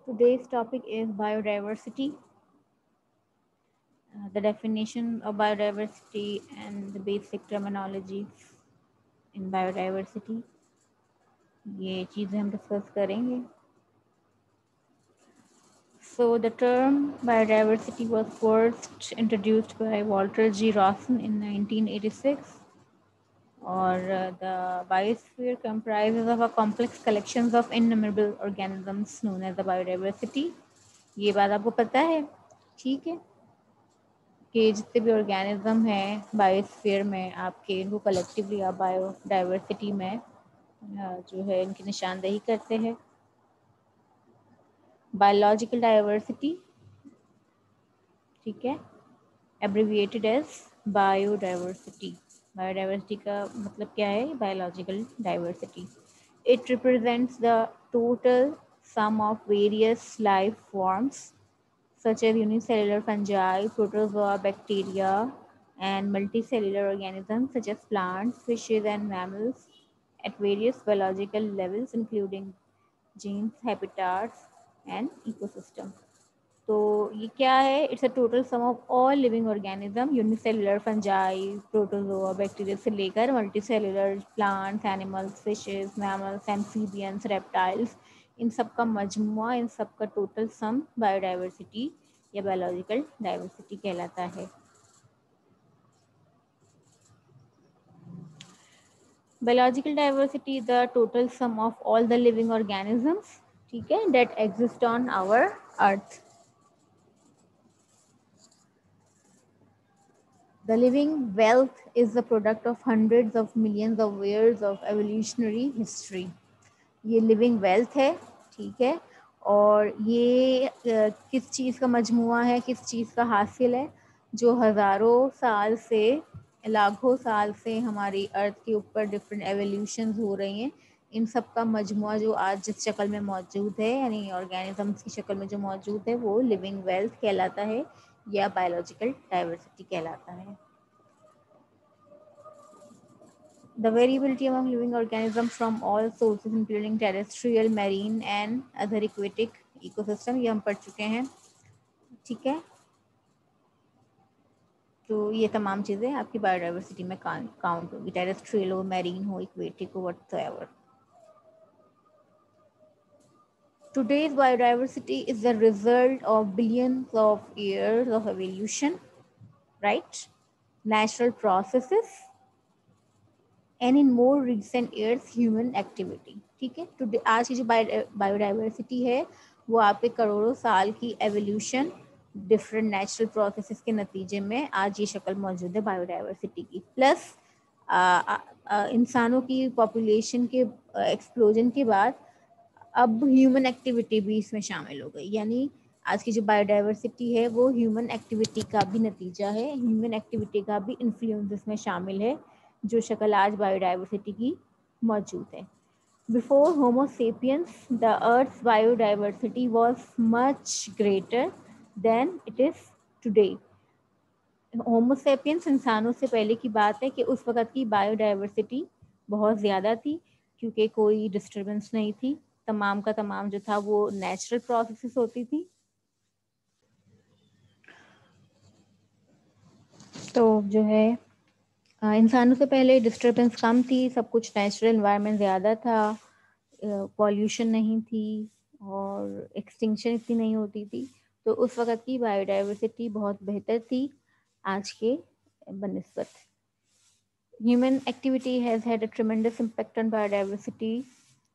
Today's topic is biodiversity, the definition of biodiversity and the basic terminology in biodiversity. ये चीज़ें हम discuss करेंगे. So the term biodiversity was first introduced by Walter G. Rawson in 1986. Or the biosphere comprises of a complex collections of innumerable organisms known as the biodiversity. ये बात आपको पता है, ठीक है, कि जितने भी ऑर्गेनिज्म हैं बायोस्फीयर में आपके, इनको कलेक्टिवली आप बायोडाइवर्सिटी में जो है इनकी निशानदेही करते हैं. बायोलॉजिकल डाइवर्सिटी, ठीक है, एब्रिविएटेड एज बायोडाइवर्सिटी. बायोडाइवर्सिटी का मतलब क्या है? Biological diversity. It represents the total sum of various life forms such as unicellular fungi, protozoa, bacteria, and multicellular organisms such as plants, fishes, and mammals at various biological levels, including genes, habitats, and ecosystem. तो ये क्या है? It's a total sum of all living organism, unicellular fungi, protozoa, bacteria से लेकर multicellular plants, animals, fishes, mammals, amphibians, reptiles, इन सब का मजमुआ, इन सब का टोटल सम बायोडाइवर्सिटी या बायोलॉजिकल डाइवर्सिटी कहलाता है. Biological diversity is the total sum of all the living organisms, ठीक है, that exist on our earth. The living wealth is the product of hundreds of millions of years of evolutionary history. ये living wealth है, ठीक है, और ये किस चीज़ का मजमुआ है, किस चीज़ का हासिल है, जो हज़ारों साल से, लाखों साल से हमारी अर्थ के ऊपर डिफरेंट एवोल्यूशंस हो रही हैं. इन सब का मजमुआ जो आज जिस शक्ल में मौजूद है, यानी ऑर्गेनिजम्स की शक्ल में जो मौजूद है, वो लिविंग वेल्थ कहलाता है या बायोलॉजिकल डाइवर्सिटी कहलाता है. The variability among living organisms from all sources including terrestrial, marine and other aquatic ecosystem, ये हम पढ़ चुके हैं, ठीक है. तो ये तमाम चीज़ें आपकी बायोडाइवर्सिटी में काउंट होगी, टेरेस्ट्रियल हो, मैरीन हो, इक्वेटिक हो, whatsoever. Today's biodiversity is the result of billions of years of evolution, right? Natural processes and in more recent years human activity, ठीक है. टुडे आज की जो बायोडाइवर्सिटी है वो आपके करोड़ों साल की एवोल्यूशन, डिफरेंट नेचुरल प्रोसेसेस के नतीजे में आज ये शक्ल मौजूद है बायोडाइवर्सिटी की. प्लस इंसानों की पॉपुलेशन के एक्सप्लोजन के बाद अब ह्यूमन एक्टिविटी भी इसमें शामिल हो गई. यानी आज की जो बायोडाइवर्सिटी है वो ह्यूमन एक्टिविटी का भी नतीजा है, ह्यूमन एक्टिविटी का भी इन्फ्लुएंस इसमें शामिल है, जो शक्ल आज बायोडाइवर्सिटी की मौजूद है. Before Homo sapiens the earth's biodiversity was much greater than it is today. Homo sapiens इंसानों से पहले की बात है कि उस वक़्त की बायोडाइवर्सिटी बहुत ज़्यादा थी, क्योंकि कोई डिस्टर्बेंस नहीं थी, तमाम का तमाम जो था वो नेचुरल प्रोसेसेस होती थी. तो जो है इंसानों से पहले डिस्टर्बेंस कम थी, सब कुछ नेचुरल एनवायरनमेंट ज़्यादा था, पॉल्यूशन नहीं थी और एक्सटिंक्शन इतनी नहीं होती थी. तो उस वक़्त की बायोडाइवर्सिटी बहुत बेहतर थी आज के बनिस्बत. Human activity has had a tremendous impact on biodiversity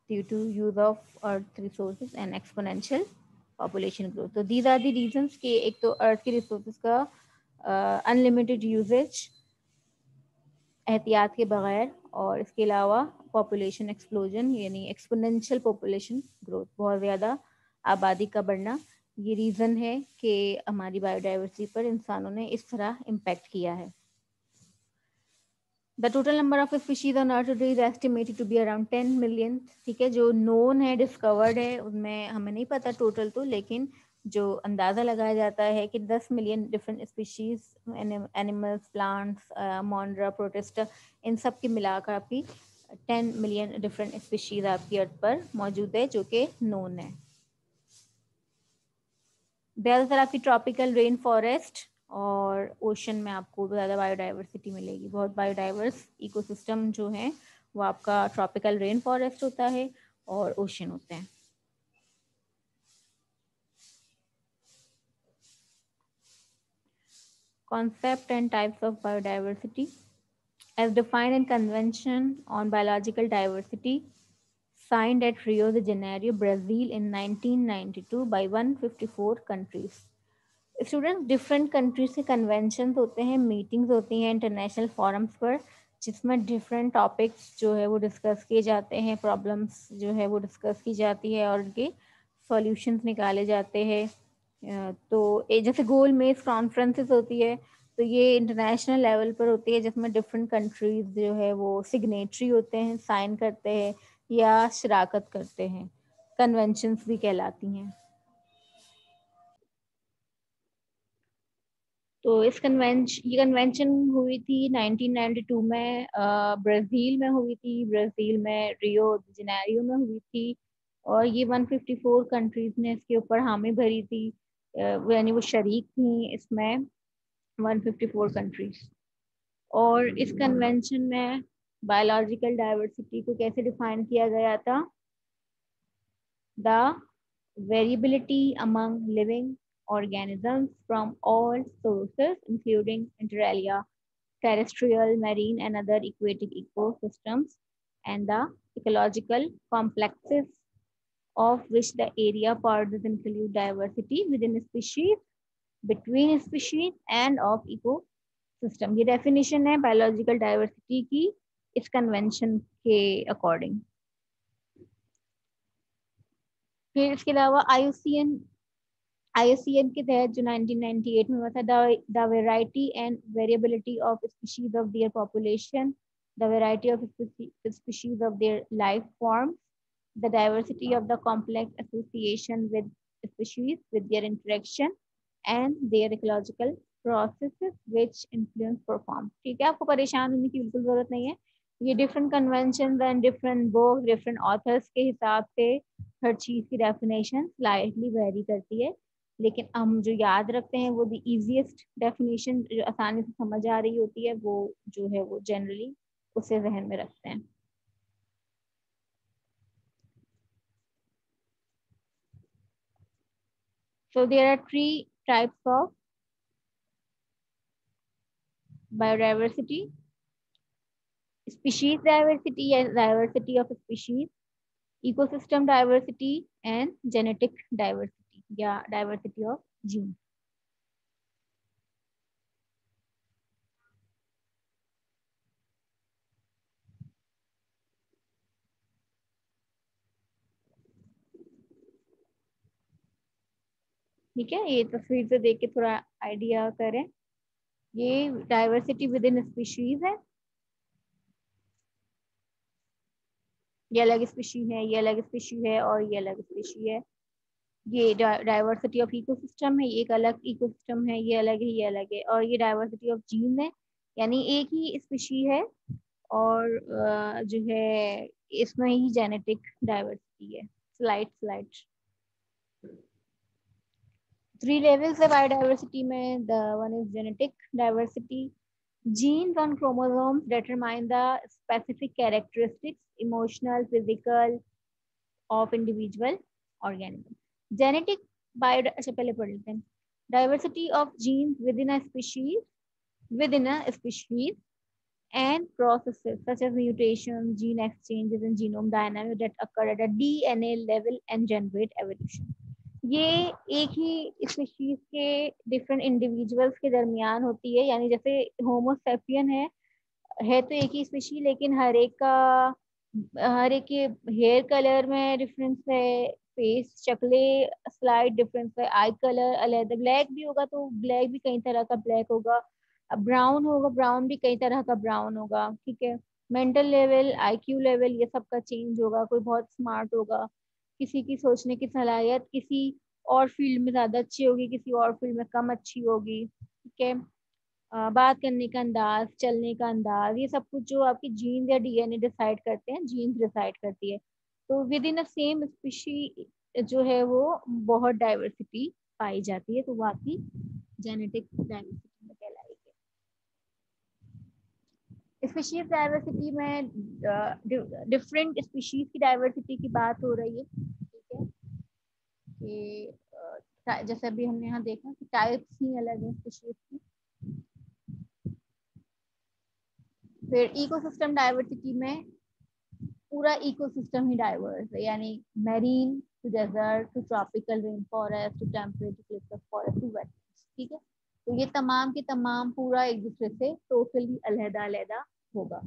due to use of earth resources and exponential population growth. So these are the reasons कि एक तो earth के resources का unlimited usage एहतियात के बगैर, और इसके अलावा पॉपुलेशन एक्सप्लोजन यानी एक्सपोनेंशियल पॉपुलेशन ग्रोथ, बहुत ज़्यादा आबादी का बढ़ना, ये रीज़न है कि हमारी बायोडाइवर्सिटी पर इंसानों ने इस तरह इम्पैक्ट किया है. The total number of species on Earth today is estimated to be around 10 million. ठीक है, जो known है, डिस्कवर्ड है, उनमें हमें नहीं पता टोटल तो, लेकिन जो अंदाज़ा लगाया जाता है कि 10 million different species, animals, plants, Monera, protista, इन सब की मिलाकर आपकी 10 मिलियन डिफरेंट स्पीशीज आपकी अर्थ पर मौजूद है, जो कि नोन है. ज़्यादातर आपकी ट्रॉपिकल रेन फॉरेस्ट और ओशन में आपको ज़्यादा बायोडाइवर्सिटी मिलेगी। बहुत बायोडाइवर्स इकोसिस्टम जो है वो आपका ट्रॉपिकल रेन फॉरेस्ट होता है और ओशन होते हैं। Concept and types of biodiversity as defined in Convention on Biological Diversity signed at Rio de Janeiro, Brazil in 1992 by 154 countries. Students different countries के कन्वेंशन होते हैं, मीटिंग्स होती हैं इंटरनेशनल फोरम्स पर, जिसमें डिफरेंट टॉपिक्स जो है वो डिस्कस किए जाते हैं, प्रॉब्लम्स जो है वो डिस्कस की जाती है और उनके सॉल्यूशंस निकाले जाते हैं। तो जैसे गोल मेज कॉन्फ्रेंसेस होती है, तो ये इंटरनेशनल लेवल पर होती है, जिसमें डिफरेंट कंट्रीज जो है वो सिग्नेटरी होते हैं, साइन करते हैं या शराकत करते हैं, कन्वेंशंस भी कहलाती हैं। तो ये कन्वेंशन हुई थी 1992 में, ब्राज़ील में हुई थी, ब्राज़ील में रियो द जेनेरियो में हुई थी, और ये 154 कंट्रीज ने इसके ऊपर हामी भरी थी, यानी वो शरीक थी इसमें 154 कंट्रीज। और इस कन्वेंशन में बायोलॉजिकल डाइवर्सिटी को कैसे डिफाइन किया गया था? The variability among living organisms from all sources, including inter alia, terrestrial, marine, and other aquatic ecosystems, and the ecological complexes of which the area parts include diversity within species, between species, and of ecosystem. ये definition है biological diversity की इस convention के according। फिर इसके अलावा IUCN के तहत जो 1998 में हुआ था, the variety and variability of species of their population, the variety of species of their life forms, the diversity of the complex association with species, with their interaction and their ecological processes which influence perform। ठीक है, आपको परेशान होने की बिल्कुल जरूरत नहीं है। ये different convention and different book, different authors के हिसाब से हर चीज की डेफिनेशन स्लाइटली वेरी करती है, लेकिन हम जो याद रखते हैं वो द इजीएस्ट डेफिनेशन जो आसानी से समझ आ रही होती है, वो जो है वो जनरली उसे जहन में रखते हैं। So there are three types of biodiversity: species diversity and diversity of species, ecosystem diversity, and genetic diversity, yeah, diversity of genes. ठीक है, ये तस्वीर से देख के थोड़ा आइडिया करें। ये डाइवर्सिटी विद इन स्पीशीज है, ये अलग स्पीशी है, ये अलग स्पीशी है, और ये अलग स्पीशी है। ये डाइवर्सिटी ऑफ इकोसिस्टम है, ये एक अलग इकोसिस्टम है, ये अलग है, ये अलग है। और ये डाइवर्सिटी ऑफ जीन है, यानी एक ही स्पीशी है और जो है इसमें ही जेनेटिक डाइवर्सिटी है। Slide slide. 3 levels of biodiversity में, the one is genetic diversity. Genes on chromosomes determine the specific characteristics, emotional, physical, of individual organism. Genetic अच्छा पहले पढ़ लेते हैं। Diversity of genes within a species and processes such as mutations, gene exchanges, and genome dynamics that occur at a DNA level and generate evolution. ये एक ही species के different individuals के दरमियान होती है, यानी जैसे होमोसेपियन है तो एक ही स्पीशी, लेकिन हर एक के हेयर कलर में डिफरेंस है, फेस शक्ले स्लाइड डिफरेंस है, आई कलर अलग, ब्लैक भी होगा तो ब्लैक भी कई तरह का ब्लैक होगा, ब्राउन होगा ब्राउन भी कई तरह का ब्राउन होगा। ठीक है, मेंटल लेवल, आईक्यू लेवल, ये सब का चेंज होगा। कोई बहुत स्मार्ट होगा, किसी की सोचने की सलाहियत किसी और फील्ड में ज्यादा अच्छी होगी, किसी और फील्ड में कम अच्छी होगी। ठीक है, बात करने का अंदाज, चलने का अंदाज, ये सब कुछ जो आपकी जीन या डीएनए डिसाइड करते हैं, जीन्स डिसाइड करती है। तो with in a same species जो है वो बहुत डाइवर्सिटी पाई जाती है तो वो आपकी जेनेटिक डाइवर्सिटी में कहलाएगी। स्पीशीज डाइवर्सिटी में डिफरेंट स्पीशीज की डाइवर्सिटी की बात हो रही है, ठीक है, कि जैसे अभी हमने यहाँ देखा कि टाइप्स ही अलग है स्पीशीज की। फिर इकोसिस्टम डाइवर्सिटी में पूरा इकोसिस्टम ही डाइवर्स है, यानी marine to desert to tropical rain forest to temperate cliffs forest to wetlands, ठीक है। तो ये तमाम के तमाम पूरा एक दूसरे से टोटली अलग-अलग होगा,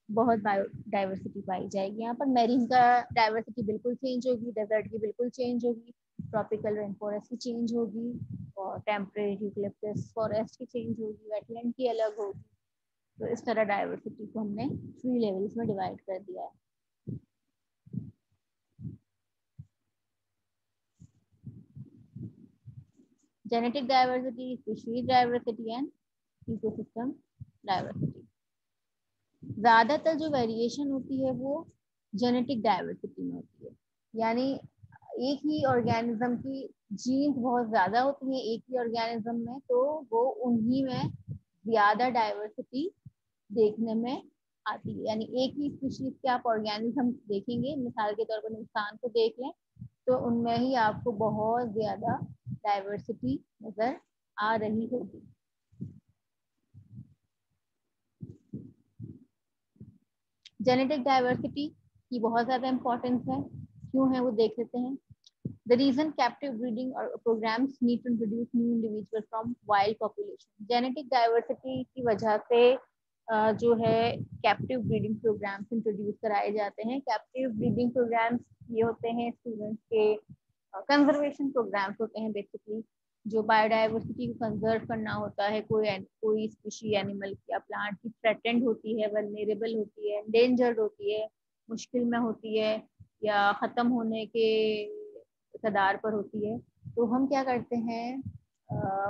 बहुत बायो डाइवर्सिटी पाई जाएगी यहाँ पर। मैरीन का डाइवर्सिटी बिल्कुल चेंज होगी, डेजर्ट की बिल्कुल चेंज होगी, ट्रॉपिकल रेन फॉरेस्ट की चेंज होगी, और टेम्परेट यूकलिप्टस फॉरेस्ट की चेंज होगी, वेटलैंड की अलग होगी। तो इस तरह डाइवर्सिटी को हमने 3 लेवल्स में डिवाइड कर दिया है। Genetic diversity, species diversity and ecosystem diversity. ज्यादातर जो वेरिएशन होती है वो जेनेटिक डाइवर्सिटी में होती है, यानी एक ही ऑर्गेनिज्म की जीन्स बहुत ज्यादा होती है एक ही ऑर्गेनिज्म में, तो वो उन्हीं में ज्यादा डाइवर्सिटी देखने में आती है। यानी एक ही स्पीशीज के आप ऑर्गेनिज्म देखेंगे, मिसाल के तौर पर इंसान को देख लें, तो उनमें ही आपको बहुत ज्यादा डाइवर्सिटी नजर आ रही होगी। जेनेटिक डाइवर्सिटी की बहुत ज्यादा इंपॉर्टेंस है, क्यों है वो देख लेते हैं। The reason captive breeding or programs need to introduce new individuals from wild population. Genetic diversity की वजह से जो है कैप्टिव ब्रीडिंग प्रोग्राम्स इंट्रोड्यूस कराए जाते हैं। कैप्टिव ब्रीडिंग प्रोग्राम्स ये होते हैं स्टूडेंट्स के कंजर्वेशन प्रोग्राम्स होते हैं बेसिकली, जो बायोडाइवर्सिटी को कंजर्व करना होता है। कोई स्पीशी एनिमल या प्लांट की थ्रेटेंड होती है, वल्नरेबल होती है, एंडेंजर्ड होती है, मुश्किल में होती है, या खत्म होने के कगार पर होती है, तो हम क्या करते हैं,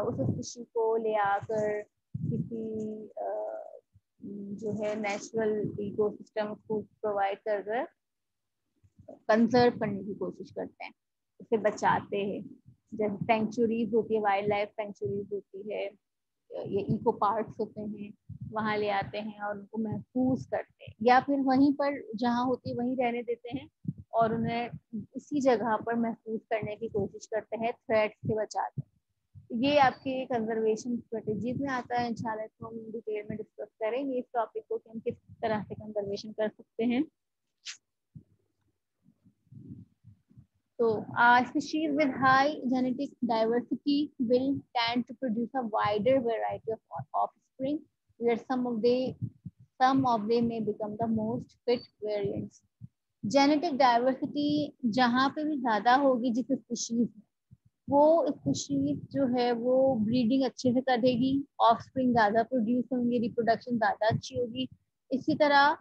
उस स्पीशी को ले आकर किसी जो है नेचुरल इकोसिस्टम को प्रोवाइड कर कंजर्व करने की कोशिश करते हैं, उसे बचाते हैं। जैसे सेंचुरीज होती है, वाइल्ड लाइफ सेंचुरीज होती है, ये इको पार्क्स होते हैं, वहां ले आते हैं और उनको महफूज करते हैं, या फिर वहीं पर जहाँ होती है वहीं रहने देते हैं और उन्हें उसी जगह पर महफूज करने की कोशिश करते हैं, थ्रेट से बचाते हैं। ये आपके कंजर्वेशन स्ट्रेटेजीज में आता है। इंशाल्लाह इसको हम डिटेल में डिस्कस करेंगे इस टॉपिक को कि हम किस तरह से कंजर्वेशन कर सकते हैं। So, species with high genetic diversity will tend to produce a wider variety of offspring, where some of them may become the most fit variants. Genetic diversity जहाँ पे भी ज्यादा होगी जिस स्पीशीज में, वो स्पीशीज जो है वो ब्रीडिंग अच्छे से करेगी, ऑफस्प्रिंग ज्यादा प्रोड्यूस होंगे, रिप्रोडक्शन ज्यादा अच्छी होगी। इसी तरह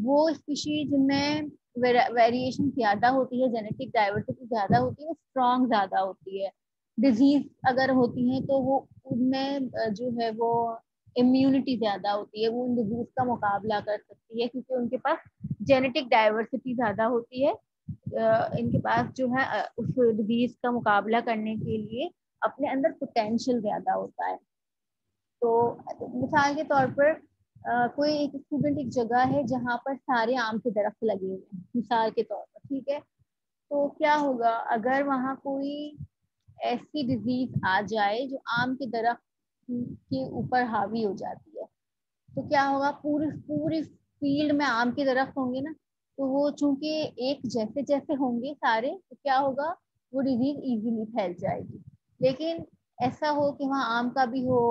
वो स्पीशीज में वेरिएशन ज्यादा होती है, जेनेटिक डाइवर्सिटी ज्यादा होती है, स्ट्रॉन्ग ज्यादा होती है। डिजीज अगर होती है तो वो उनमें जो है वो इम्यूनिटी ज्यादा होती है, वो उन डिजीज का मुकाबला कर सकती है, क्योंकि उनके पास जेनेटिक डाइवर्सिटी ज्यादा होती है। इनके पास जो है उस डिजीज का मुकाबला करने के लिए अपने अंदर पोटेंशियल ज्यादा होता है। तो मिसाल के तौर पर कोई एक स्टूडेंट एक जगह है जहाँ पर सारे आम के दरख्त लगे हुए हैं, मिसाल के तौर पर, ठीक है, तो क्या होगा अगर वहाँ कोई ऐसी डिजीज आ जाए जो आम के दरख्त के ऊपर हावी हो जाती है, तो क्या होगा, पूरी पूरी फील्ड में आम के दरख्त होंगे ना, तो वो चूंकि एक जैसे जैसे होंगे सारे, तो क्या होगा, वो डिजीज इजीली फैल जाएगी। लेकिन ऐसा हो कि वहाँ आम का भी हो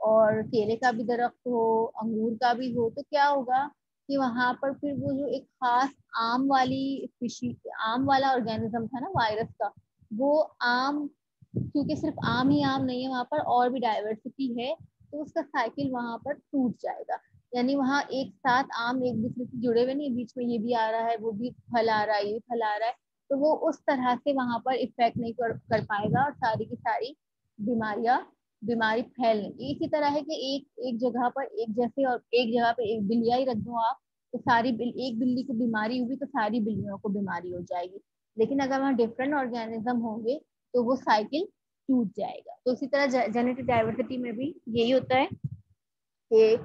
और केले का भी दरख्त हो, अंगूर का भी हो, तो क्या होगा कि वहां पर फिर वो जो एक खास आम वाली स्पीशी, आम वाला ऑर्गेनिज्म था ना वायरस का, वो आम, क्योंकि सिर्फ आम ही आम नहीं है, वहां पर और भी डाइवर्सिटी है, तो उसका साइकिल वहां पर टूट जाएगा। यानी वहां एक साथ आम एक दूसरे से जुड़े हुए नहीं, बीच में ये भी आ रहा है, वो भी फल आ रहा है, ये फल आ रहा है, तो वो उस तरह से वहां पर इफेक्ट नहीं कर पाएगा और सारी की सारी बीमारी फैल नहीं। इसी तरह है कि एक एक जगह पर एक जैसे, और एक जगह पर एक बिल्लियां ही रख दो आप, तो एक बिल्ली को बीमारी हुई तो सारी बिल्लियों को बीमारी हो जाएगी। लेकिन अगर वहाँ डिफरेंट ऑर्गेनिज्म होंगे तो वो साइकिल टूट जाएगा। तो इसी तरह जेनेटिक डाइवर्सिटी में भी यही होता है कि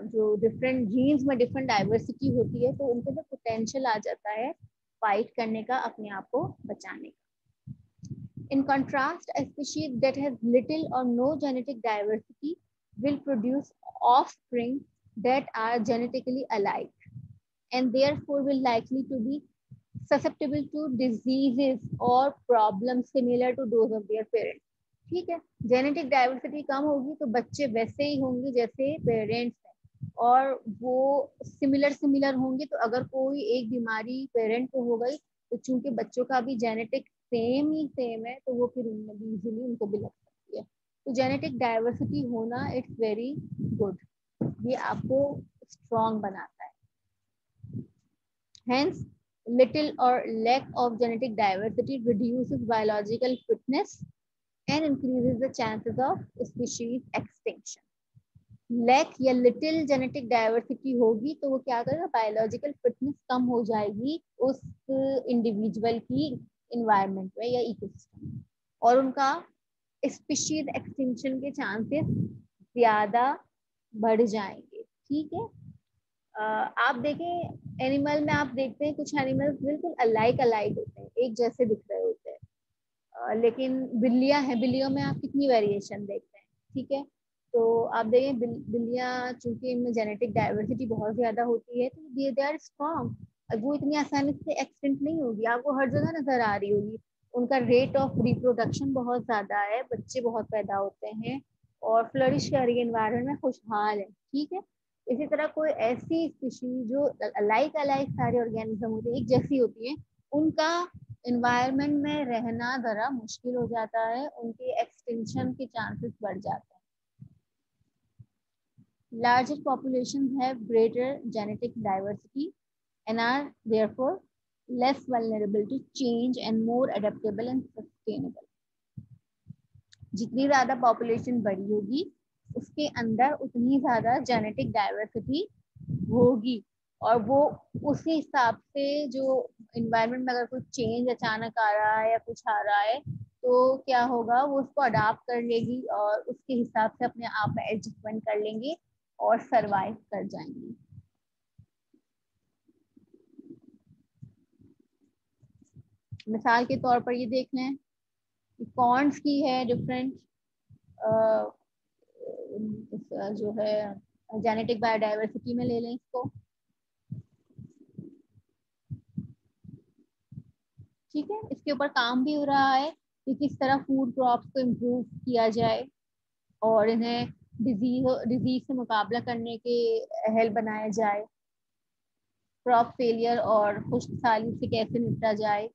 जो डिफरेंट जीन्स में डिफरेंट डाइवर्सिटी होती है तो उनके अंदर पोटेंशियल आ जाता है फाइट करने का, अपने आप को बचाने का। In contrast, a species that has little or no genetic diversity will produce offspring that are genetically alike and therefore will likely to be susceptible to diseases or problems similar to those of their parents. ठीक है, genetic diversity कम होगी तो बच्चे वैसे ही होंगे जैसे parents हैं, और वो सिमिलर होंगे। तो अगर कोई एक बीमारी पेरेंट को हो गई तो चूंकि बच्चों का भी जेनेटिक सेम है तो वो फिर उनमें भी इजीली उनको भी लग सकती है। तो जेनेटिक डाइवर्सिटी होना इट्स वेरी गुड, ये आपको स्ट्रॉन्ग बनाता है। Hence, little or lack of genetic diversity reduces biological fitness and increases the chances of species extinction. Lack या लिटिल जेनेटिक डाइवर्सिटी होगी तो वो क्या करेगा, बायोलॉजिकल फिटनेस कम हो जाएगी उस इंडिविजुअल की इन्वायरमेंट में या इकोसिस्टम में, और उनका स्पीशीज एक्सटिंक्शन के चांसेस ज्यादा बढ़ जाएंगे। ठीक है, आप देखें एनिमल में, आप देखते हैं कुछ एनिमल्स बिल्कुल अलाइक होते हैं, एक जैसे दिख रहे होते हैं, लेकिन बिल्लियां हैं, बिल्लियों में आप कितनी वेरिएशन देखते हैं। ठीक है, तो आप देखें बिल्लियां चूंकि इनमें जेनेटिक डाइवर्सिटी बहुत ज्यादा होती है तो दे आर स्ट्रॉन्ग, वो इतनी आसानी से एक्सटेंट नहीं होगी, आपको हर जगह नजर आ रही होगी। उनका रेट ऑफ रिप्रोडक्शन बहुत ज्यादा है, बच्चे बहुत पैदा होते हैं और फ्लरिश कर रही है, एनवायरमेंट में खुशहाल है। ठीक है, इसी तरह कोई ऐसी स्पीशीज जो अलाइक सारे ऑर्गेनिज्म होते हैं, एक जैसी होती है, उनका एनवायरमेंट में रहना जरा मुश्किल हो जाता है, उनके एक्सटिंक्शन के चांसेस बढ़ जाते हैं। Larger populations have greater genetic diversity and are therefore less vulnerable to change and more adaptable and sustainable. जितनी ज्यादा पॉपुलेशन बड़ी होगी उसके अंदर उतनी ज्यादा जेनेटिक डाइवर्सिटी होगी, और वो उसी हिसाब से जो इन्वायरमेंट में अगर कुछ चेंज अचानक आ रहा है या कुछ आ रहा है तो क्या होगा, वो उसको अडाप्ट कर लेगी और उसके हिसाब से अपने आप में एडजस्टमेंट कर लेंगे और सरवाइव कर जाएंगी। मिसाल के तौर पर ये देख लें, कॉर्न्स की है डिफरेंट जो है जेनेटिक बायोडाइवर्सिटी में ले लें इसको। ठीक है, इसके ऊपर काम भी हो रहा है कि किस तरह फूड क्रॉप्स को इम्प्रूव किया जाए और इन्हें डिजीज से मुकाबला करने के अहल बनाया जाए, क्रॉप फेलियर और खुश्क साली से कैसे निपटा जाए।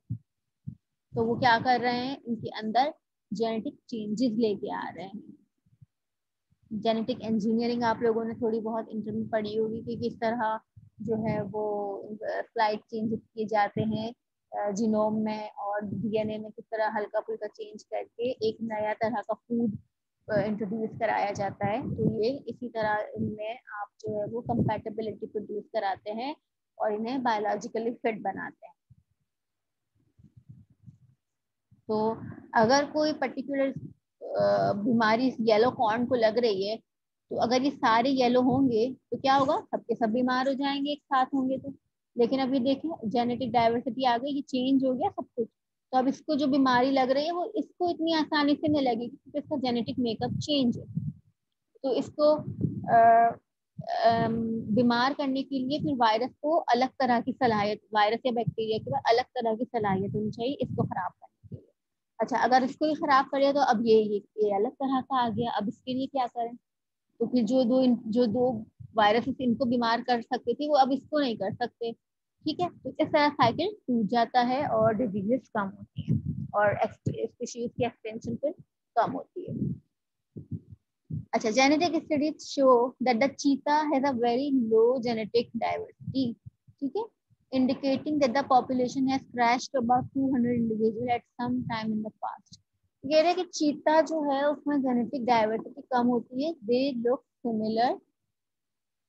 तो वो क्या कर रहे हैं, इनके अंदर जेनेटिक चेंजेस लेके आ रहे हैं। जेनेटिक इंजीनियरिंग आप लोगों ने थोड़ी बहुत इंटर में पढ़ी होगी कि किस तरह जो है वो स्लाइड चेंजेस किए जाते हैं जीनोम में, और डीएनए में किस तरह हल्का फुल्का चेंज करके एक नया तरह का फूड इंट्रोड्यूस कराया जाता है। तो ये इसी तरह इनमें आप जो है वो कंपैटिबिलिटी प्रोड्यूस कराते हैं और इन्हें बायोलॉजिकली फिट बनाते हैं। तो अगर कोई पर्टिकुलर बीमारी येलो कॉर्न को लग रही है तो अगर ये सारे येलो होंगे तो क्या होगा, सबके सब बीमार हो जाएंगे एक साथ होंगे तो। लेकिन अभी देखें जेनेटिक डाइवर्सिटी आ गई, ये चेंज हो गया सब कुछ, तो अब इसको जो बीमारी लग रही है वो इसको इतनी आसानी से नहीं लगेगी क्योंकि इसका जेनेटिक मेकअप चेंज है। तो इसको बीमार करने के लिए फिर वायरस को अलग तरह की सलाहियत, वायरस या बैक्टीरिया के बाद अलग तरह की सलाहियत होनी चाहिए इसको खराब करने के लिए। अच्छा, अगर इसको ही खराब करे तो अब ये अलग तरह का आ गया, अब इसके लिए क्या करें। तो फिर जो दो वायरस इनको बीमार कर सकते थे वो अब इसको नहीं कर सकते। ठीक है, तो इस तरह साइकिल टूट जाता है और डिजीजेस कम होती है और स्पीशीज की एक्सटेंशन फिर कम होती है। अच्छा, genetic studies show that the cheetah has a very low genetic diversity. ठीक है, indicating that the population has crashed to about 200 individuals at some time in the past. ये रहे कि चीता जो है उसमें जेनेटिक डाइवर्सिटी कम होती है, दे लुक सिमिलर,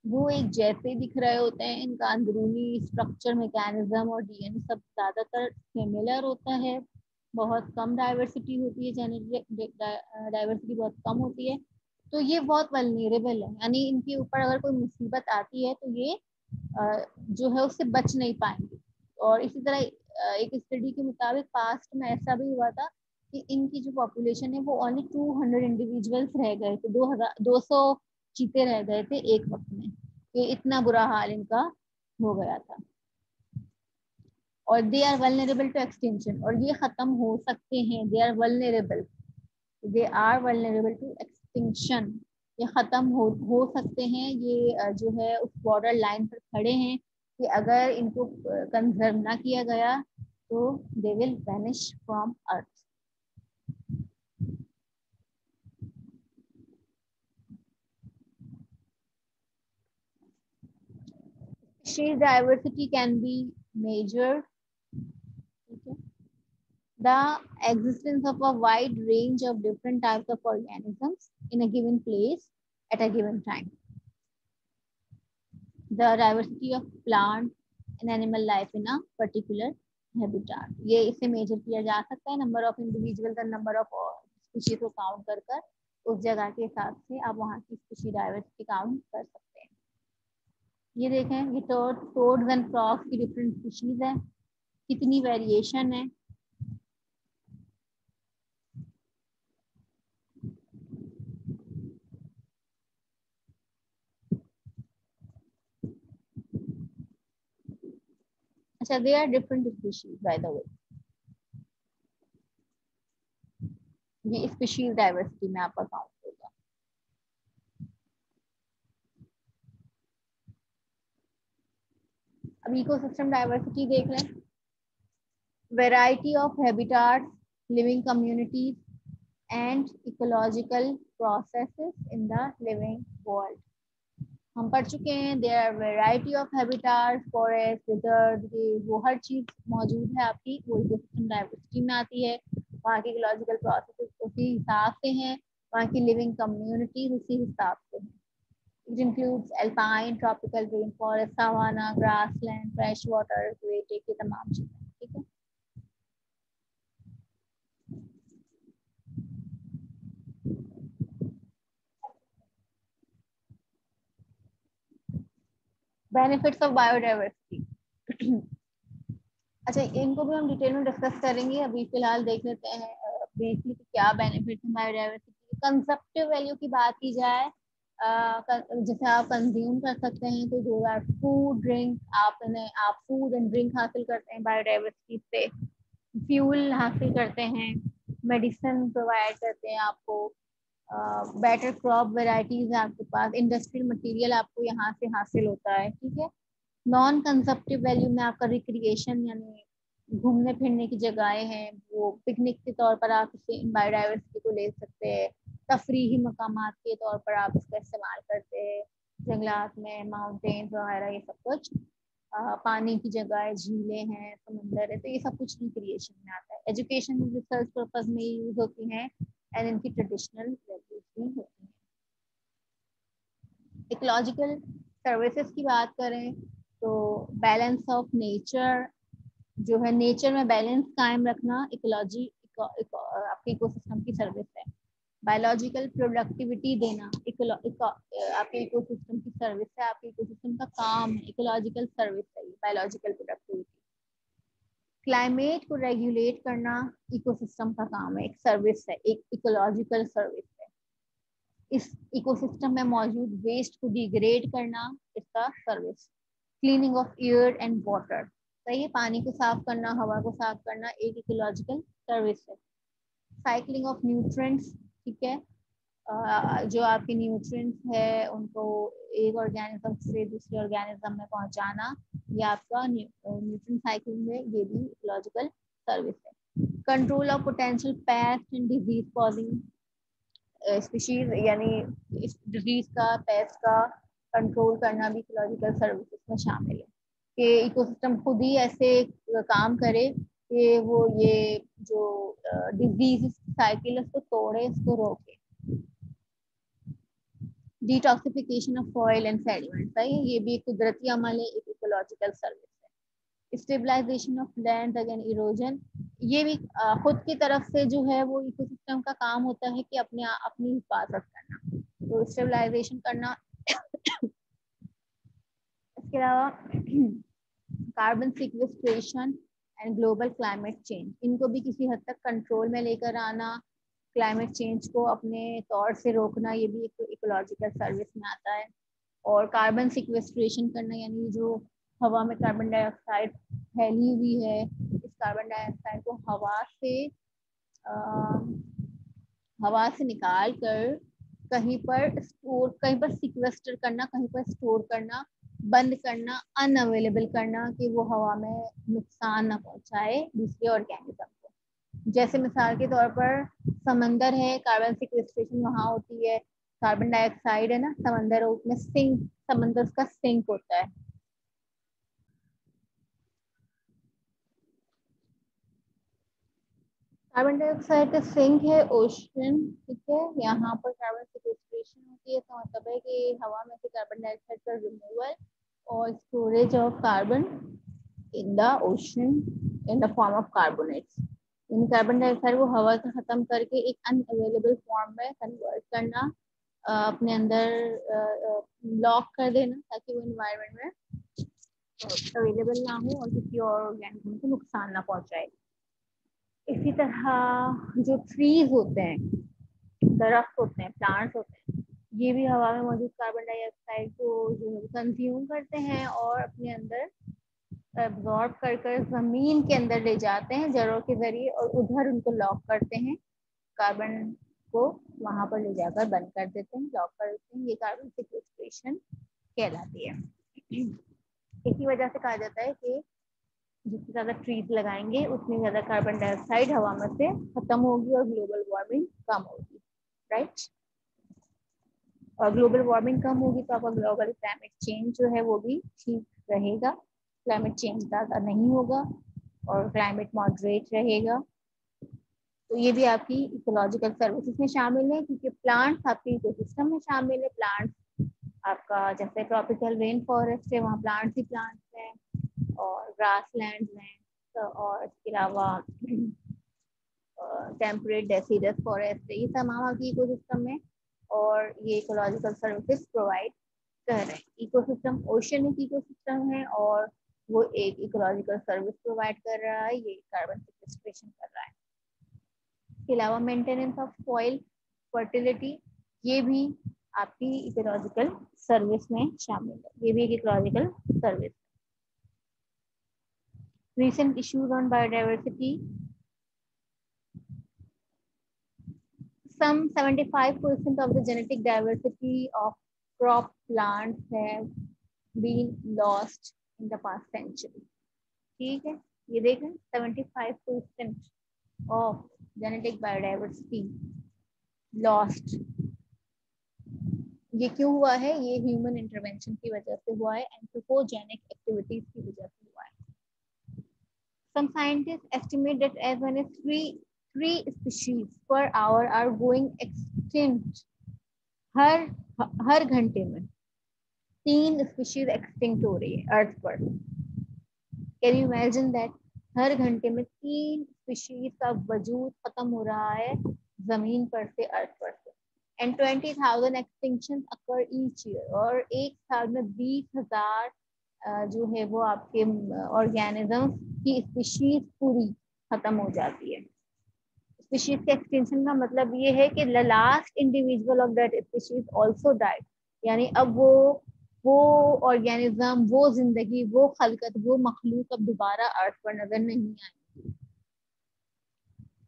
वो एक जैसे दिख रहे होते हैं, इनका अंदरूनी स्ट्रक्चर, मैकेनिज्म और डीएनए सब ज्यादातर सिमिलर होता है, बहुत कम डाइवर्सिटी होती है, जेनेटिक डाइवर्सिटी बहुत कम होती है, तो ये बहुत वल्नरेबल है, यानी इनके ऊपर अगर कोई मुसीबत आती है तो ये जो है उससे बच नहीं पाएंगे। और इसी तरह एक स्टडी के मुताबिक पास्ट में ऐसा भी हुआ था कि इनकी जो पॉपुलेशन है वो ओनली 200 इंडिविजुअल्स रह गए थे, 200 चीते रह गए थे एक वक्त में, ये इतना बुरा हाल इनका हो गया था। और they are vulnerable to extinction, और ये खत्म हो सकते हैं, they are vulnerable to extinction, ये खत्म हो सकते हैं, ये जो है उस बॉर्डर लाइन पर खड़े हैं कि अगर इनको कंजर्व ना किया गया तो they will vanish from earth. Species diversity can be measured, okay? The existence of a wide range of different types of organisms in a given place at a given time. The diversity of plant and animal life in a particular habitat. ये इसे major किया जा सकता है number of individual का, number of species को count कर कर उस जगह के हिसाब से आप वहाँ की स्पीशी डाइवर्सिटी काउंट कर सकते हैं। ये देखें, ये टोड्स एंड फ्रॉग्स की डिफरेंट स्पीशीज है, कितनी वेरिएशन है। अच्छा, they are different species by the way, ये स्पीशीज डाइवर्सिटी में आपका काउंट होगा। अब इकोसिस्टम डाइवर्सिटी देख लें। Variety of habitats, living communities and ecological processes in the living world. हम पढ़ चुके हैं, there are variety of habitats, forest, desert, ये वो हर चीज मौजूद है आपकी, वो इकोसिस्टम डाइवर्सिटी में आती है। वहाँ की इकोलॉजिकल प्रोसेसेस उसी हिसाब से हैं, वहाँ की लिविंग कम्युनिटीज उसी हिसाब से हैं। It includes alpine, tropical rainforest, savanna, grassland, freshwater, aquatic, ये तमाम चीजें, ठीक है। Benefits of biodiversity. अच्छा, इनको भी हम डिटेल में डिस्कस करेंगे, अभी फिलहाल देख लेते हैं ब्रीफली कि क्या बेनिफिट्स हैं बायोडाइवर्सिटी। कंजप्टिव वैल्यू की बात की जाए, जैसे आप कंज्यूम कर सकते हैं, तो जो आर फूड ड्रिंक, आप फूड एंड ड्रिंक हासिल करते हैं बायोडाइवर्सिटी से, फ्यूल हासिल करते हैं, मेडिसिन प्रोवाइड करते हैं आपको, बेटर क्रॉप वेराइटीज है आपके पास, इंडस्ट्रियल मटेरियल आपको यहाँ से हासिल होता है, ठीक है। नॉन कंजप्टिव वैल्यू में आपका रिक्रिएशन, यानी घूमने फिरने की जगहें हैं, वो पिकनिक के तौर पर आप इसे बायोडाइवर्सिटी को ले सकते हैं, तफरीही मकामात के तौर पर आप इसका इस्तेमाल करते हैं, जंगलात में माउंटेन्स वगैरह ये सब कुछ, पानी की जगह, झीलें हैं, समंदर है, तो ये सब कुछ रिक्रिएशन में आता है। एजुकेशन रिसर्च पर्पज में यूज होती हैं एंड इनकी ट्रेडिशनल वैल्यूज भी होती हैं। इकोलॉजिकल सर्विसेज की बात करें तो बैलेंस ऑफ नेचर, जो है नेचर में बैलेंस कायम रखना इकोलॉजी आपके इकोसिस्टम की सर्विस है। बायोलॉजिकल प्रोडक्टिविटी देना आपके इकोसिस्टम की सर्विस है, आपके इकोसिस्टम का काम है, इकोलॉजिकल सर्विस है बायोलॉजिकल प्रोडक्टिविटी। क्लाइमेट को रेगुलेट करना इकोसिस्टम का काम है, एक सर्विस है, एक इकोलॉजिकल सर्विस है। इस इकोसिस्टम में मौजूद वेस्ट को डिग्रेड करना इसका service. Cleaning of air and water, सही है, पानी को साफ करना, हवा को साफ करना एक इकोलॉजिकल सर्विस है। साइक्लिंग ऑफ न्यूट्रिएंट्स, ठीक है, जो आपके न्यूट्रिएंट्स है उनको एक ऑर्गेनिज्म से दूसरे ऑर्गेनिज्म में पहुंचाना, ये आपका न्यूट्रिएंट साइक्लिंग है, ये भी इकोलॉजिकल सर्विस है। Control of potential paste and disease causing species, यानी इस डिजीज का, पेस्ट का कंट्रोल करना भी इकोलॉजिकल सर्विसेज में शामिल है, कि इकोसिस्टम खुद ही ऐसे काम करे कि वो ये जो डिजीज साइकिल है उसको तोड़े, इसको रोके। Detoxification of soil and sediment, सही है, ये भी एक कुदरती अमल है, एक इकोलॉजिकल सर्विस है। Stabilization of land against erosion, ये भी खुद की तरफ से जो है वो इकोसिस्टम का काम होता है कि अपनी हिफाजत करना, तो स्टेबलाइजेशन करना। इसके अलावा carbon sequestration and global climate change, इनको भी किसी हद तक कंट्रोल में लेकर आना, क्लाइमेट चेंज को अपने तौर से रोकना, ये भी एक इकोलॉजिकल सर्विस में आता है। और कार्बन सिक्वेस्ट्रेशन करना यानी जो हवा में कार्बन डाइऑक्साइड फैली हुई है, इस कार्बन डाइऑक्साइड को हवा से निकाल कर कहीं पर सिक्वेस्टर करना, कहीं पर स्टोर करना, बंद करना, अनअवेलेबल करना कि वो हवा में नुकसान ना पहुंचाए दूसरे ऑर्गेनिज्म को। जैसे मिसाल के तौर पर समंदर है, कार्बन सिक्वेस्ट्रेशन वहां होती है, कार्बन डाइऑक्साइड है ना समंदर, उसमें सिंक, समंदर का सिंक होता है। कार्बन डाइऑक्साइड का सिंक है ओशन, ठीक है। यहाँ पर कार्बन सिक्वेस्ट्रेशन होती है, तो मतलब है कि हवा में से कार्बन डाइऑक्साइड का रिमूवल और storage of carbon in the ocean in the form of carbonates. यानी कार्बन डाइऑक्साइड को हवा से खत्म करके एक अनअवेलेबल फॉर्म में कन्वर्ट करना, अपने अंदर लॉक कर देना ताकि वो एनवायरनमेंट में अवेलेबल ना हो और किसी और ऑर्गेनिज्म को नुकसान ना पहुंचाए। इसी तरह जो ट्रीज होते हैं, दरख्त होते हैं, प्लांट्स होते हैं, ये भी हवा में मौजूद कार्बन डाइऑक्साइड को जो है कंज्यूम करते हैं और अपने अंदर एब्जॉर्ब कर कर जमीन के अंदर ले जाते हैं जड़ों के जरिए और उधर उनको लॉक करते हैं, कार्बन को वहां पर ले जाकर बंद कर देते हैं, लॉक कर देते हैं। ये कार्बन सिक्वेस्ट्रेशन कहलाती है। इसी वजह से कहा जाता है कि जितनी ज्यादा ट्रीज लगाएंगे उतनी ज्यादा कार्बन डाइऑक्साइड हवा में से खत्म होगी और ग्लोबल वार्मिंग कम होगी, राइट। और ग्लोबल वार्मिंग कम होगी तो आपका ग्लोबल क्लाइमेट चेंज जो है वो भी ठीक रहेगा, क्लाइमेट चेंज ज़्यादा नहीं होगा और क्लाइमेट मॉडरेट रहेगा। तो ये भी आपकी इकोलॉजिकल सर्विसेज में शामिल है, क्योंकि प्लांट्स आपके इकोसिस्टम में शामिल है। प्लांट्स आपका जैसे ट्रॉपिकल रेन फॉरेस्ट है, वहाँ प्लांट्स ही प्लांट्स हैं, और ग्रास लैंड हैं, तो और इसके अलावा टेम्परेट डेसिडस फॉरेस्ट है, ये तमाम आपकी इकोसिस्टम में और ये इकोलॉजिकल सर्विसेज प्रोवाइड कर रहे हैं। इकोसिस्टम ओशन एक इकोसिस्टम है और वो एक इकोलॉजिकल सर्विस प्रोवाइड कर रहा है, ये कार्बन सिक्वेस्ट्रेशन कर रहा है। इसके अलावा मेंटेनेंस ऑफ सॉइल फर्टिलिटी, ये भी आपकी इकोलॉजिकल सर्विस में शामिल है, ये भी एक ecological service. recent issues on biodiversity, some 75% of the genetic diversity of crop plants have been lost in the past century. ठीक है, ये देखें 75% of genetic biodiversity lost। ये क्यों हुआ है? ये ह्यूमन इंटरवेंशन की वजह से हुआ है, एंथ्रोपोजेनिक एक्टिविटीज की वजह से हुआ है। Some scientists estimate that as many as three species per hour are going extinct। हर घंटे में 3 स्पीशीज एक्सटिंक्ट हो रही है अर्थ पर। Can you imagine that? हर घंटे में 3 स्पीशीज का वजूद खत्म हो रहा है जमीन पर से, अर्थ पर से। And 20,000 extinction occur each year, और एक साल में 20,000 जो है वो आपके ऑर्गेनिज्म की स्पीशीज पूरी खत्म हो जाती है। स्पीशीज के एक्सटिंक्शन का मतलब ये है कि the last individual of that species also died, यानी अब वो ऑर्गेनिज्म, वो जिंदगी, वो खलकत, वो मखलूक अब दोबारा अर्थ पर नजर नहीं आएगी।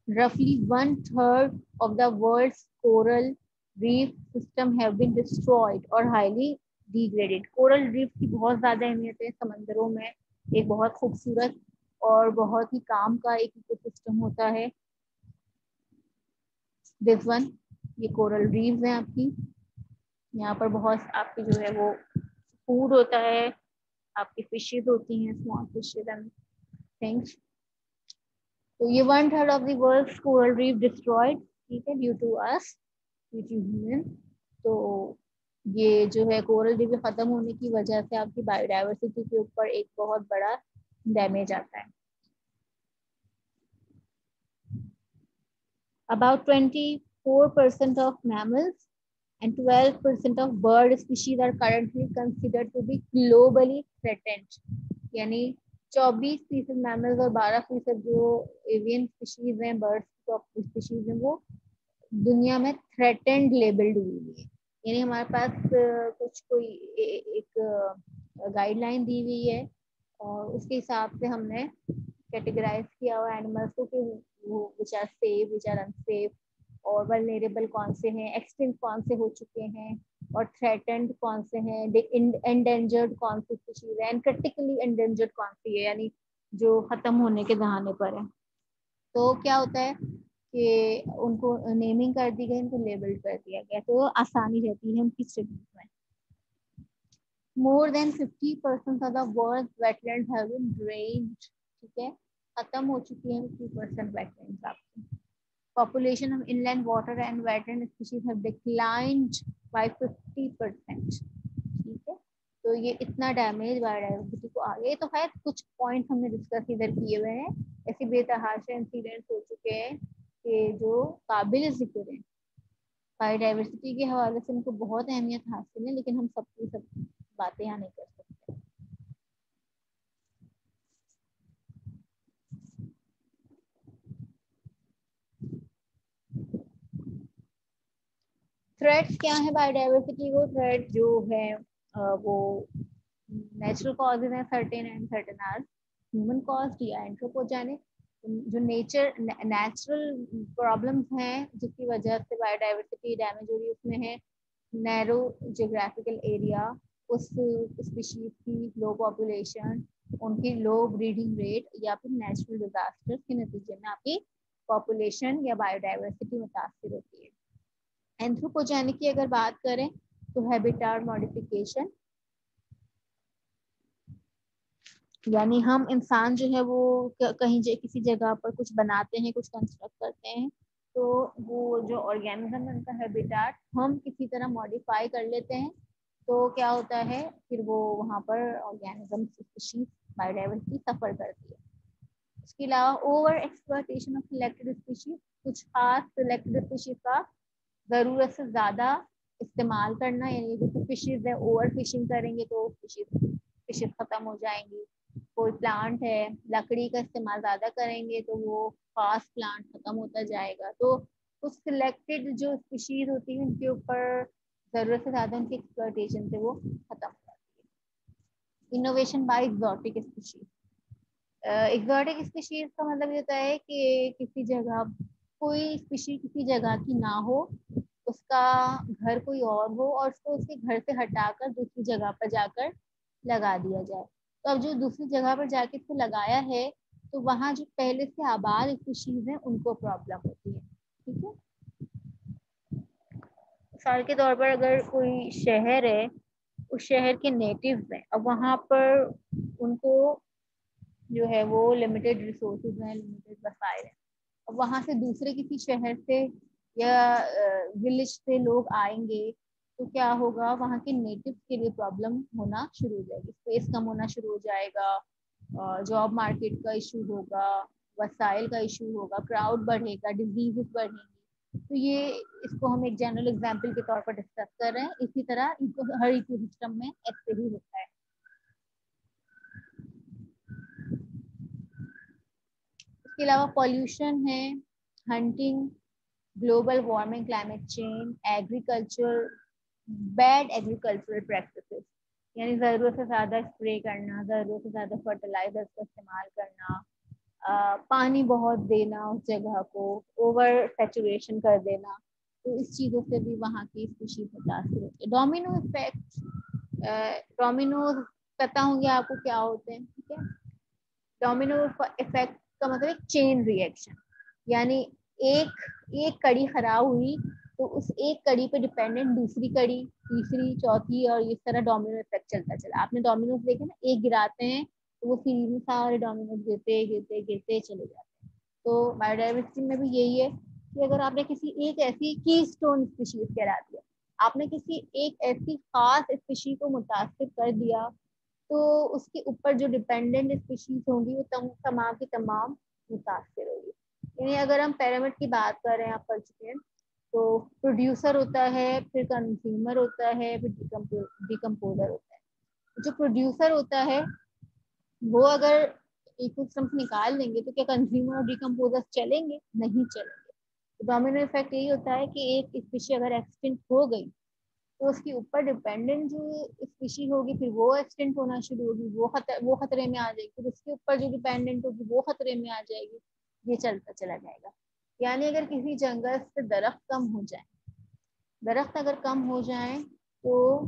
Roughly 1/3 of the world's coral reef system have been destroyed or highly degraded। Coral reef की बहुत ज्यादा अहमियत है समंदरों में, एक बहुत खूबसूरत और बहुत ही काम का एक इकोसिस्टम होता है दिस वन। ये कोरल रीफ है आपकी, यहाँ पर बहुत आपकी जो है वो फूड होता है, आपकी फिशेज होती हैं, स्मॉल फिशेज एंड थिंग्स। तो ये 1/3 of the world's coral reef destroyed, ठीक है, due to us, due to human. तो ये जो है कोरल रीफ खत्म होने की वजह से आपकी बायोडाइवर्सिटी के ऊपर एक बहुत बड़ा डैमेज आता है। About 24% of mammals and 12% of bird species are currently considered to be globally threatened. यानी 24% मैमल्स और 12% जो एवियन स्पीशीज हैं, बर्ड्स स्पीशीज हैं, वो दुनिया में थ्रेटेंड लेबल्ड हुई है। यानी हमारे पास कुछ कोई एक गाइडलाइन दी हुई है और उसके हिसाब से हमने कैटेगराइज किया हुआ एनिमल्स को कि वो which are safe, which are unsafe, और वल्नरेबल कौन से हैं, एक्सटिंक्ट कौन से हो चुके हैं, और थ्रेटेंड कौन से हैं, एंडेंजर्ड कौन सी स्पीशीज है, एंड क्रिटिकली एंडेंजर्ड कौन सी है, यानी जो खत्म होने के दहाने पर है। तो क्या होता है कि उनको नेमिंग कर दी गई, उनको लेबल कर दिया गया, तो आसानी रहती है उनकी स्टडीज में। More than 50% of the world's wetlands have been drained. ठीक है, खत्म हो चुकी है 50% wetlands आपकी। Population of inland water and wetland species have declined by 50%. ठीक है, तो ये इतना डैमेज बायोडाइवर्सिटी को आ गया। तो खैर कुछ पॉइंट हमने डिस्कस इधर किए हुए हैं, ऐसे बेतहाशा इंसिडेंट्स हो चुके हैं कि जो काबिल जिक्र है। बायोडाइवर्सिटी के हवाले से उनको बहुत अहमियत हासिल है, लेकिन हम सबकी सब बातें यहाँ नहीं कर सकते। थ्रेट्स क्या है बायोडाइवर्सिटी को? थ्रेट जो है वो नेचुरल कॉजेज हैं certain, and certain are human caused या एंथ्रोपोजेनिक। जो नेचुरल प्रॉब्लम्स हैं जिसकी वजह से बायोडाइवर्सिटी डैमेज हो रही है, उसमें है नैरो जियोग्राफिकल एरिया, उस स्पीशीज की लो पॉपुलेशन, उनकी लो ब्रीडिंग रेट, या फिर नेचुरल डिजास्टर के नतीजे में आपकी पॉपुलेशन या बायोडाइवर्सिटी मुतासर होती है। एंथ्रोपोजेनिक की अगर बात करें तो हैबिटाट मॉडिफिकेशन, यानी हम इंसान जो है वो कहीं किसी जगह पर कुछ बनाते हैं, कुछ कंस्ट्रक्ट करते हैं, तो वो जो ऑर्गेनिज्म है उनका हैबिटाट हम किसी तरह मॉडिफाई कर लेते हैं, तो क्या होता है फिर वो वहाँ पर ऑर्गेनिज्म स्पीशीज बायोडाइवर्सिटी सफर करती है। इसके अलावा over exploitation of selected species, कुछ खास सिलेक्टेड स्पीशीज का जरूरत से ज्यादा इस्तेमाल करना, यानी जो फिशेज है ओवर फिशिंग करेंगे तो फिशेज खत्म हो जाएंगी। कोई प्लांट है, लकड़ी का इस्तेमाल ज्यादा करेंगे तो वो फास्ट प्लांट खत्म होता जाएगा। तो कुछ सिलेक्टेड जो स्पीशीज होती है उनके ऊपर जरूरत से ज्यादा उनकी एक्सप्लॉयटेशन से वो खत्म हो जाती है। Innovation by exotic species, exotic species का मतलब ये होता है कि किसी जगह कोई स्पीशीज किसी जगह की ना हो, उसका घर कोई और हो, और उसको उसके घर से हटाकर दूसरी जगह पर जाकर लगा दिया जाए। तो अब जो दूसरी जगह पर जाके इसको लगाया है, तो वहाँ जो पहले से आबाद स्पीशीज हैं उनको प्रॉब्लम होती है। ठीक है, मिसाल के तौर पर अगर कोई शहर है, उस शहर के नेटिव्स हैं, अब वहाँ पर उनको जो है वो लिमिटेड रिसोर्सेज हैं, लिमिटेड वसाइल हैं। अब वहाँ से दूसरे किसी शहर से या विलेज से लोग आएंगे, तो क्या होगा, वहाँ के नेटिव्स के लिए प्रॉब्लम होना शुरू हो जाएगी, स्पेस कम होना शुरू हो जाएगा, जॉब मार्केट का इशू होगा, वसाइल का इशू होगा, क्राउड बढ़ेगा, डिजीजेस बढ़ेंगी। तो ये इसको हम एक जनरल एग्जांपल के तौर पर डिस्कस कर रहे हैं। इसी तरह हर इकोसिस्टम में ऐसे ही होता है। इसके अलावा पॉल्यूशन है, hunting, global warming, climate change, agriculture, bad agricultural practices, यानी ज़रूरत से ज़्यादा स्प्रे करना, ज़रूरत से ज़्यादा फर्टिलाइजर्स का इस्तेमाल करना, पानी बहुत देना उस जगह को, ओवर सैचुरेशन कर देना, तो इस चीज़ों से भी वहाँ की स्पीशीज मुतासर होती है। डोमिनो इफेक्ट, डोमिनोज पता होंगे आपको क्या होते हैं, ठीक है। डोमिनो इफेक्ट का मतलब एक चेन रिएक्शन, यानी एक एक कड़ी खराब हुई तो उस एक कड़ी पे डिपेंडेंट दूसरी कड़ी, तीसरी, चौथी, और इस तरह डोमिनो इफेक्ट चलता चला। आपने डोमिनोज देखे ना, एक गिराते हैं तो वो सीरीज में सारे डोमिनोज गिरते गिरते गिरते चले जाते हैं। तो बायोडाइवर्सिटी में भी यही है कि अगर आपने किसी एक ऐसी की स्टोन स्पीशीज करा दिया, आपने किसी एक ऐसी खास स्पीशीज को मुतासिर कर दिया, तो उसके ऊपर जो डिपेंडेंट स्पीशीज होंगी वो तमाम की तमाम मुतासर होगी। यानी अगर हम पिरामिड की बात कर रहे हैं, आप पढ़ चुके हैं, तो प्रोड्यूसर होता है, फिर कंज्यूमर होता है, फिर डिकम्पोजर होता है। जो प्रोड्यूसर होता है वो अगर इकोसिस्टम से निकाल देंगे तो क्या कंज्यूमर और डिकम्पोजर चलेंगे? नहीं चलेंगे। तो डोमिनो इफेक्ट यही होता है कि एक स्पीशी अगर एक्सटिंक्ट हो गई तो उसके ऊपर डिपेंडेंट जो स्पीशी होगी फिर वो एक्सटिंक्ट होना शुरू होगी, वो खतरे में आ जाएगी, फिर उसके ऊपर जो डिपेंडेंट होगी वो खतरे में आ जाएगी। ये चलता चला जाएगा। यानी अगर किसी जंगल से दरख्त कम हो जाए, दरख्त अगर कम हो जाए तो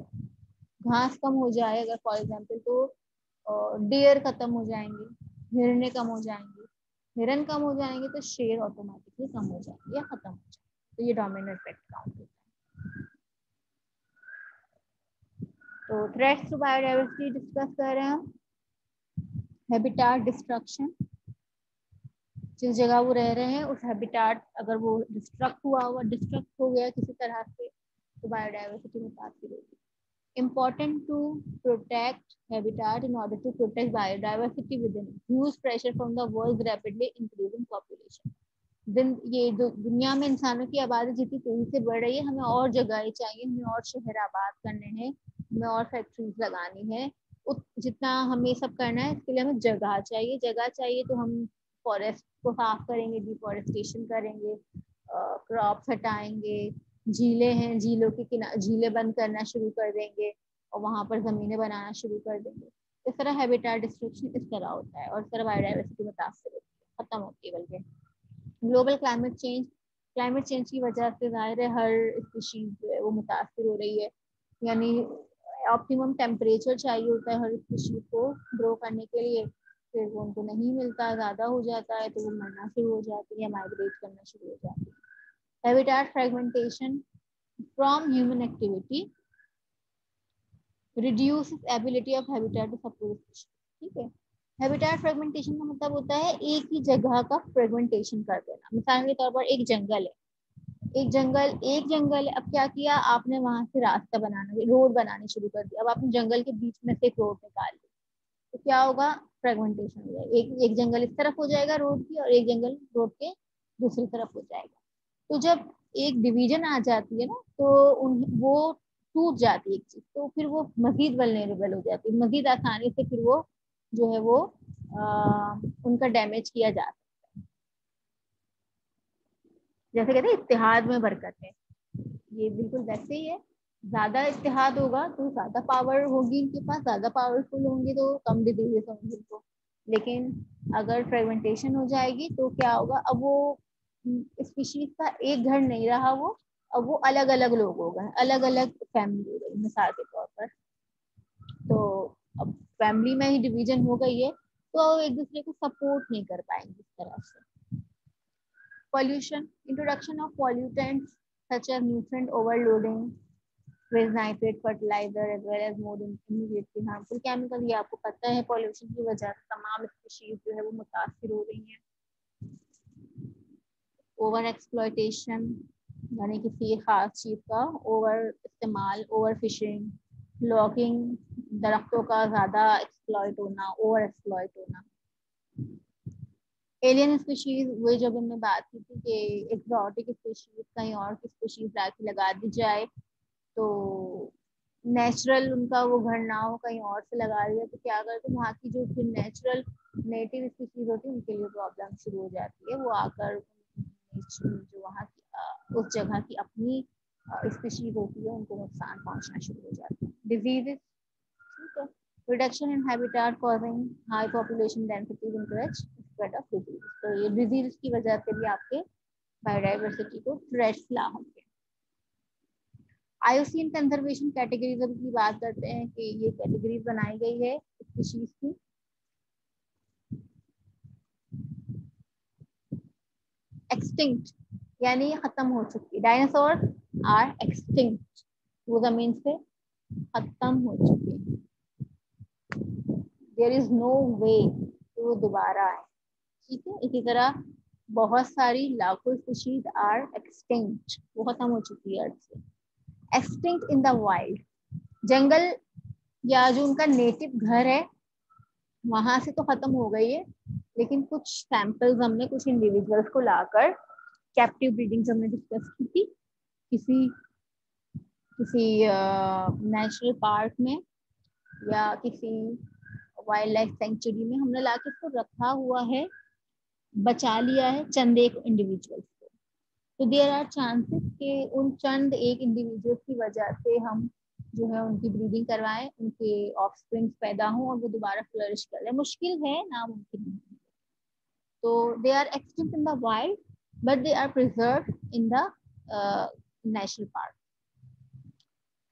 घास कम हो जाए अगर फॉर एग्जाम्पल, तो डियर खत्म हो जाएंगे, हिरने कम हो जाएंगे, हिरन कम हो जाएंगे तो शेर ऑटोमेटिकली कम हो जाएंगे या खत्म हो जाएंगे। तो ये डोमिनो इफेक्ट काउंट होता है। तो थ्रेट्स टू बायोडाइवर्सिटी डिस्कस कर रहे हैं हम। हैबिटाट डिस्ट्रक्शन, जिस जगह वो रह रहे हैं उस हैबिटाट अगर वो डिस्ट्रक्ट हो गया किसी तरह से तो बायोडाइवर्सिटी मुतासर होगी। Important to protect habitat in order to protect biodiversity within it. Huge pressure from the world's rapidly increasing population. ये दुनिया में इंसानों की आबादी जितनी तेजी से बढ़ रही है, हमें और जगह चाहिए, हमें और शहर आबाद करने हैं, हमें और फैक्ट्रीज लगानी है। जितना हमें सब करना है इसके लिए हमें जगह चाहिए। जगह चाहिए तो हम फॉरेस्ट को साफ करेंगे, डिफॉरेस्टेशन करेंगे, क्रॉप्स हटाएंगे, झीलें हैं, झीलों के किनारे झीलें बंद करना शुरू कर देंगे और वहां पर जमीनें बनाना शुरू कर देंगे। इस तरह हैबिटेट डिस्ट्रक्शन इस तरह होता है और इस तरह बायोडाइवर्सिटी मुतासर होती है, खत्म होती है। बल्कि ग्लोबल क्लाइमेट चेंज की वजह से जाहिर है हर स्पीशीज जो है वो मुतासर हो रही है। यानी ऑप्टिमम टेम्परेचर चाहिए होता है हर स्पीशीज को ग्रो करने के लिए, फिर वो उनको नहीं मिलता, ज़्यादा हो जाता है तो वो मरना शुरू हो जाती है, माइग्रेट करना शुरू हो जाती है। Habitat fragmentation from human activity reduces ability of habitat to support species। ठीक है, हैबिटेट फ्रेगमेंटेशन का मतलब होता है एक ही जगह का फ्रेगमेंटेशन कर देना। मिसाल के तौर पर एक जंगल है, अब क्या किया आपने, वहां से रास्ता बनाना, रोड बनाने शुरू कर दिया। अब आपने जंगल के बीच में से एक रोड निकाल दी तो क्या होगा? फ्रेगमेंटेशन हो जाएगा। एक जंगल इस तरफ हो जाएगा रोड की और एक जंगल रोड के दूसरी तरफ हो जाएगा। तो जब एक डिवीजन आ जाती है ना तो वो टूट जाती है एक चीज, तो फिर वो मजीद वल्नरेबल हो जाती है, मजीद आसानी से फिर वो जो है वो उनका डैमेज किया जा सकता है। जैसे कहते हैं इत्तेहाद में बरकत है, ये बिल्कुल वैसे ही है। ज्यादा इत्तेहाद होगा तो ज्यादा पावर होगी इनके पास, ज्यादा पावरफुल होंगे तो कम डिजीजेस होंगे इनको। लेकिन अगर फ्रेगमेंटेशन हो जाएगी तो क्या होगा? अब वो स्पीशीज का एक घर नहीं रहा वो, अब वो अलग अलग लोग हो गए, अलग अलग फैमिली हो गई मिसाल के तौर पर। तो अब फैमिली में ही डिवीजन हो गई है तो एक दूसरे को सपोर्ट नहीं कर पाएंगे इस तरह से। Pollution, introduction of pollutants such as nutrient overloading with nitrate fertilizer as well as more immediately harmful chemicals। ये आपको पता है पॉल्यूशन की वजह से तमाम स्पीशीज जो है वो मुतासर हो रही हैं। ओवर एक्सप्लॉयटेशन, यानी किसी खास चीज का ओवर इस्तेमाल, ओवर फिशिंग, लॉगिंग, दरख्तों का ज्यादा एक्सप्लॉयट होना, ओवर एक्सप्लॉयट होना। एलियन स्पीशीज, वही जब हमने बात की थी कि एक्सोटिक स्पीशीज कहीं और की स्पीशीज लाके लगा दी जाए तो नेचुरल उनका वो घर ना हो, कहीं और से लगा दिया तो क्या करते हैं, वहाँ की जो फिर नेचुरल नेटिव स्पीशीज होती है उनके लिए प्रॉब्लम शुरू हो जाती है। वो आकर जो वहाँ की उस जगह की अपनी स्पीशीज होती है उनको नुकसान पहुँचना शुरू हो जाता है। डिजीजेस, ठीक है, reduction in habitat causing high population densities encourage spread of disease। तो ये डिजीज की वजह से भी आपके बायोडाइवर्सिटी को थ्रेट्स ला होंगे। आईयूसीएन कंजर्वेशन कैटेगरीज की बात करते हैं कि ये कैटेगरीज बनाई गई है स्पीशीज की। एक्सटिंक्ट यानी खत्म हो चुकी, डायनासोर आर एक्सटिंक्ट, वो जमीन से खत्म हो चुके हैं। देयर इज नो वे कि वो दोबारा आए। ठीक है, इसी तरह बहुत सारी लाखों स्पीशीज आर एक्सटिंक्ट, वो खत्म हो चुकी है अर्थ से। एक्सटिंक्ट इन द वाइल्ड, जंगल या जो उनका नेटिव घर है वहां से तो खत्म हो गई है, लेकिन कुछ सैंपल्स हमने कुछ इंडिविजुअल्स को लाकर कैप्टिव ब्रीडिंग हमने डिस्कस की थी किसी किसी नेशनल पार्क में या किसी वाइल्ड लाइफ सेंचुरी में हमने लाके इसको रखा हुआ है, बचा लिया है चंद एक इंडिविजुअल्स को। तो देयर आर चांसेस कि उन चंद एक इंडिविजुअल्स की वजह से हम जो है उनकी ब्रीडिंग करवाएं, उनके ऑफस्प्रिंग पैदा हों और वो दोबारा फ्लरिश कर लें। मुश्किल है, नामुमकिन नहीं। तो they are extinct in the wild but they are preserved in the national park.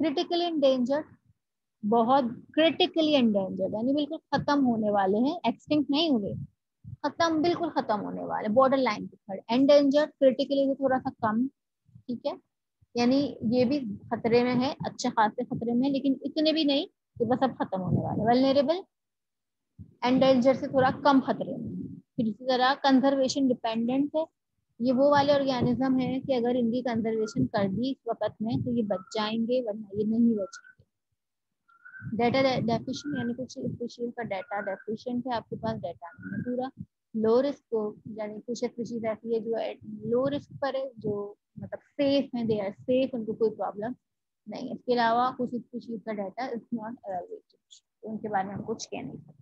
Critically endangered, बहुत क्रिटिकली एंडेंजर्ड यानी बिल्कुल खत्म होने वाले हैं, एक्सटिंक्ट नहीं हुए, खत्म, बिल्कुल खत्म होने वाले, बॉर्डर लाइन पे खड़े। एंडेंजर्ड क्रिटिकली से थोड़ा सा कम, ठीक है, यानी ये भी खतरे में है, अच्छे खासे खतरे में, लेकिन इतने भी नहीं कि बस अब खत्म होने वाले। वल्नरेबल, एंडेंजर से थोड़ा कम खतरे में। फिर इसी तरह कंजर्वेशन डिपेंडेंट है, ये वो वाले ऑर्गेनिज्म है कि अगर इनकी कंजर्वेशन कर दी इस वक्त में तो ये बच जाएंगे, वरना ये नहीं बचेंगे। डेटा डेफिशिएंट यानी कुछ स्पीशीज का डाटा डेफिशिएंट है, आपके पास डाटा नहीं है पूरा। लो रिस्क यानी कुछ स्पीशीज ऐसी है जो लो रिस्क पर है, जो मतलब सेफ है, दे आर सेफ, उनको कोई प्रॉब्लम नहीं है। इसके अलावा कुछ स्पीशीज का डाटा इज नॉट अवेलेबल, तो उनके बारे में हम कुछ कह नहीं सकते।